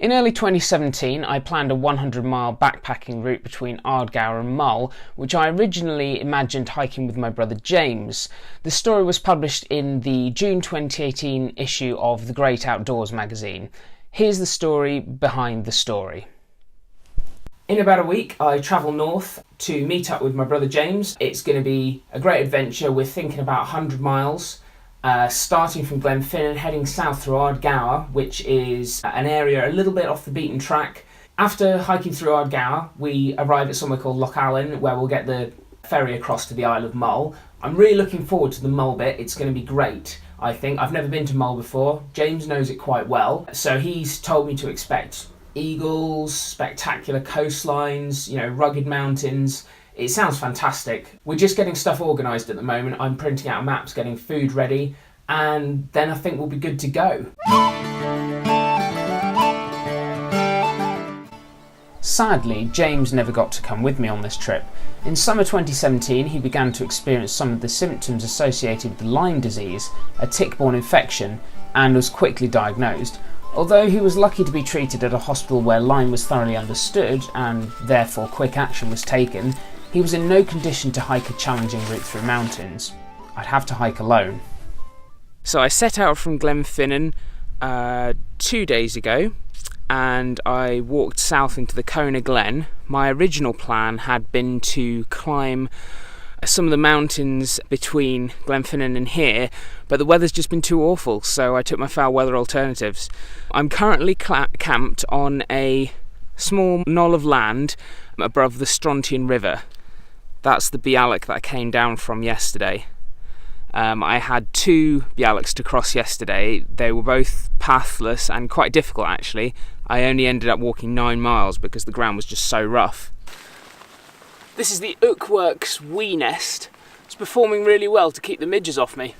In early 2017, I planned a 100-mile backpacking route between Ardgour and Mull, which I originally imagined hiking with my brother James. The story was published in the June 2018 issue of The Great Outdoors magazine. Here's the story behind the story. In about a week, I travel north to meet up with my brother James. It's going to be a great adventure. We're thinking about 100 miles. Starting from Glenfinnan, heading south through Ardgour, which is an area a little bit off the beaten track. After hiking through Ardgour, we arrive at somewhere called Loch Allen, where we'll get the ferry across to the Isle of Mull. I'm really looking forward to the Mull bit. It's going to be great, I think. I've never been to Mull before. James knows it quite well, so he's told me to expect eagles, spectacular coastlines, rugged mountains. It sounds fantastic. We're just getting stuff organised at the moment. I'm printing out maps, getting food ready, and then I think we'll be good to go. Sadly, James never got to come with me on this trip. In summer 2017, he began to experience some of the symptoms associated with Lyme disease, a tick-borne infection, and was quickly diagnosed. Although he was lucky to be treated at a hospital where Lyme was thoroughly understood and therefore quick action was taken, he was in no condition to hike a challenging route through mountains. I'd have to hike alone. So I set out from Glenfinnan 2 days ago, and I walked south into the Cona Glen. My original plan had been to climb some of the mountains between Glenfinnan and here, but the weather's just been too awful, so I took my foul weather alternatives. I'm currently camped on a small knoll of land above the Strontian River. That's the Bialik that I came down from yesterday. I had 2 Bialiks to cross yesterday. They were both pathless and quite difficult actually. I only ended up walking 9 miles because the ground was just so rough. This is the Ukworks wee nest. It's performing really well to keep the midges off me.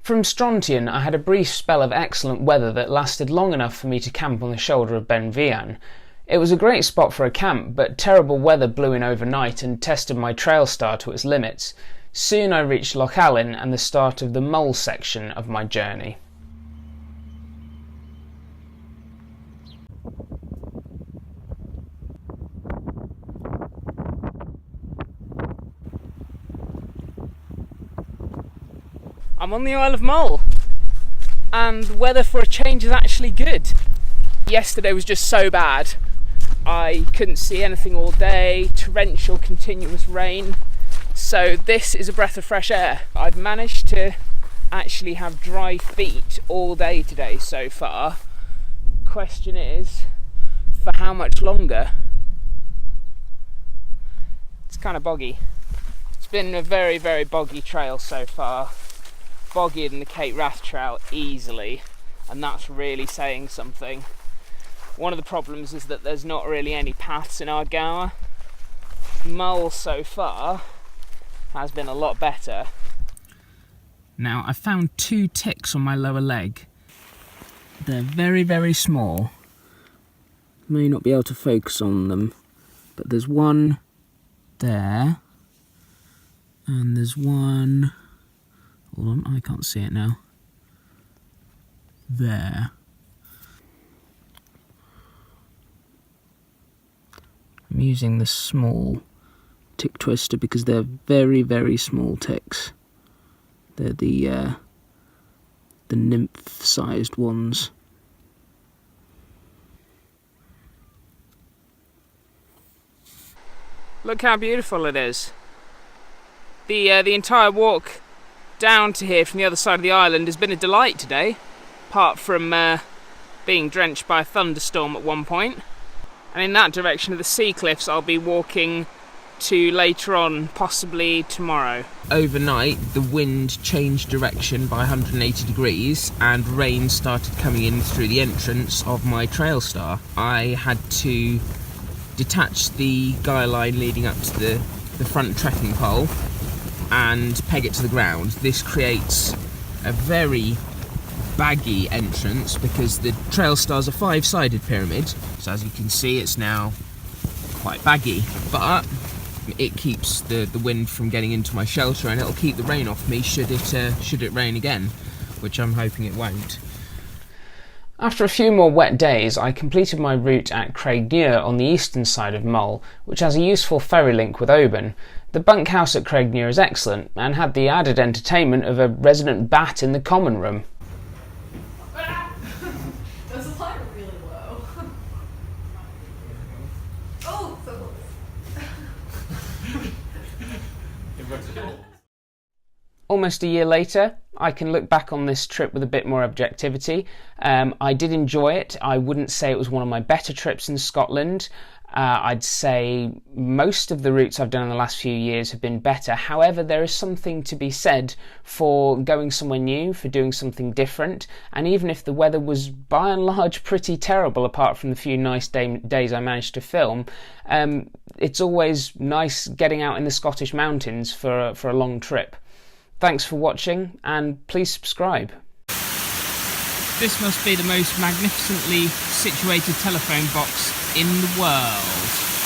From Strontian, I had a brief spell of excellent weather that lasted long enough for me to camp on the shoulder of Ben Vian. It was a great spot for a camp, but terrible weather blew in overnight and tested my trail star to its limits. Soon I reached Loch Allen and the start of the Mull section of my journey. I'm on the Isle of Mull, and the weather for a change is actually good. Yesterday was just so bad. I couldn't see anything all day, torrential continuous rain, so this is a breath of fresh air. I've managed to actually have dry feet all day today so far. Question is, for how much longer? It's kind of boggy. It's been a very, very boggy trail so far. Boggier than the Cape Wrath Trail easily, and that's really saying something. One of the problems is that there's not really any paths in Ardgour. Mull so far has been a lot better. Now I found 2 ticks on my lower leg. They're very, very small. May not be able to focus on them, but there's one there, and there's one, hold on, I can't see it now, there. I'm using the small tick twister because they're very, very small ticks. They're the nymph-sized ones. Look how beautiful it is. The entire walk down to here from the other side of the island has been a delight today, apart from being drenched by a thunderstorm at one point. And in that direction of the sea cliffs I'll be walking to later on, possibly tomorrow. Overnight, the wind changed direction by 180 degrees and rain started coming in through the entrance of my trail star. I had to detach the guy line leading up to the front trekking pole and peg it to the ground. This creates a very baggy entrance because the trail star's a 5-sided pyramid, so as you can see it's now quite baggy, but it keeps the wind from getting into my shelter, and it'll keep the rain off me should it rain again, which I'm hoping it won't. After a few more wet days, I completed my route at Ardgour on the eastern side of Mull, which has a useful ferry link with Oban. The bunkhouse at Ardgour is excellent and had the added entertainment of a resident bat in the common room. Does the fly really low? Oh, so close. Almost a year later, I can look back on this trip with a bit more objectivity. I did enjoy it. I wouldn't say it was one of my better trips in Scotland. I'd say most of the routes I've done in the last few years have been better. However, there is something to be said for going somewhere new, for doing something different, and even if the weather was by and large pretty terrible apart from the few nice days I managed to film, it's always nice getting out in the Scottish mountains for a long trip. Thanks for watching, and please subscribe. This must be the most magnificently situated telephone box in the world.